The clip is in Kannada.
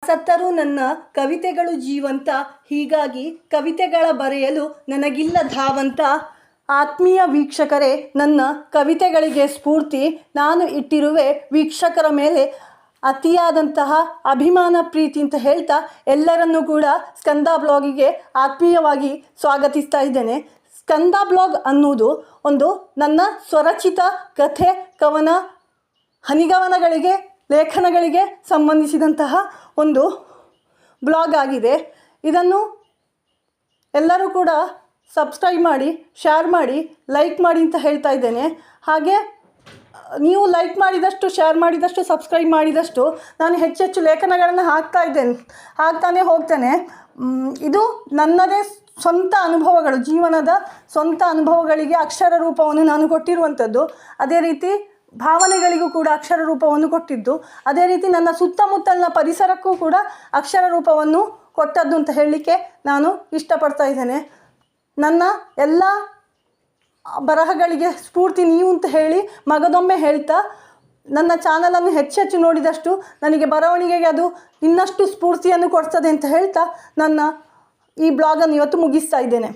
ಸತ್ತರೂ ನನ್ನ ಕವಿತೆಗಳು ಜೀವಂತ, ಹೀಗಾಗಿ ಕವಿತೆಗಳ ಬರೆಯಲು ನನಗಿಲ್ಲ ಧಾವಂತ. ಆತ್ಮೀಯ ವೀಕ್ಷಕರೇ, ನನ್ನ ಕವಿತೆಗಳಿಗೆ ಸ್ಫೂರ್ತಿ ನಾನು ಇಟ್ಟಿರುವೆ ವೀಕ್ಷಕರ ಮೇಲೆ ಅತಿಯಾದಂತಹ ಅಭಿಮಾನ ಪ್ರೀತಿ ಅಂತ ಹೇಳ್ತಾ ಎಲ್ಲರನ್ನೂ ಕೂಡ ಸ್ಕಂದ ಬ್ಲಾಗಿಗೆ ಆತ್ಮೀಯವಾಗಿ ಸ್ವಾಗತಿಸ್ತಾ ಇದ್ದೇನೆ. ಸ್ಕಂದ ಬ್ಲಾಗ್ ಅನ್ನುವುದು ಒಂದು ನನ್ನ ಸ್ವರಚಿತ ಕಥೆ, ಕವನ, ಹನಿಗವನಗಳಿಗೆ, ಲೇಖನಗಳಿಗೆ ಸಂಬಂಧಿಸಿದಂತಹ ಒಂದು ಬ್ಲಾಗ್ ಆಗಿದೆ. ಇದನ್ನು ಎಲ್ಲರೂ ಕೂಡ ಸಬ್ಸ್ಕ್ರೈಬ್ ಮಾಡಿ, ಶೇರ್ ಮಾಡಿ, ಲೈಕ್ ಮಾಡಿ ಅಂತ ಹೇಳ್ತಾ ಇದ್ದೇನೆ. ಹಾಗೆ ನೀವು ಲೈಕ್ ಮಾಡಿದಷ್ಟು, ಶೇರ್ ಮಾಡಿದಷ್ಟು, ಸಬ್ಸ್ಕ್ರೈಬ್ ಮಾಡಿದಷ್ಟು ನಾನು ಹೆಚ್ಚೆಚ್ಚು ಲೇಖನಗಳನ್ನು ಹಾಕ್ತಾನೆ ಹೋಗ್ತೇನೆ. ಇದು ನನ್ನದೇ ಸ್ವಂತ ಅನುಭವಗಳು, ಜೀವನದ ಸ್ವಂತ ಅನುಭವಗಳಿಗೆ ಅಕ್ಷರ ರೂಪವನ್ನು ನಾನು ಕೊಟ್ಟಿರುವಂಥದ್ದು. ಅದೇ ರೀತಿ ಭಾವನೆಗಳಿಗೂ ಕೂಡ ಅಕ್ಷರ ರೂಪವನ್ನು ಕೊಟ್ಟಿದ್ದು, ಅದೇ ರೀತಿ ನನ್ನ ಸುತ್ತಮುತ್ತಲಿನ ಪರಿಸರಕ್ಕೂ ಕೂಡ ಅಕ್ಷರ ರೂಪವನ್ನು ಕೊಟ್ಟದ್ದು ಅಂತ ಹೇಳಲಿಕ್ಕೆ ನಾನು ಇಷ್ಟಪಡ್ತಾ ಇದ್ದೇನೆ. ನನ್ನ ಎಲ್ಲ ಬರಹಗಳಿಗೆ ಸ್ಫೂರ್ತಿ ನೀವು ಅಂತ ಹೇಳಿ ಮಗದೊಮ್ಮೆ ಹೇಳ್ತಾ, ನನ್ನ ಚಾನಲನ್ನು ಹೆಚ್ಚೆಚ್ಚು ನೋಡಿದಷ್ಟು ನನಗೆ ಬರವಣಿಗೆಗೆ ಅದು ಇನ್ನಷ್ಟು ಸ್ಫೂರ್ತಿಯನ್ನು ಕೊಡ್ತದೆ ಅಂತ ಹೇಳ್ತಾ ನನ್ನ ಈ ಬ್ಲಾಗನ್ನು ಇವತ್ತು ಮುಗಿಸ್ತಾ ಇದ್ದೇನೆ.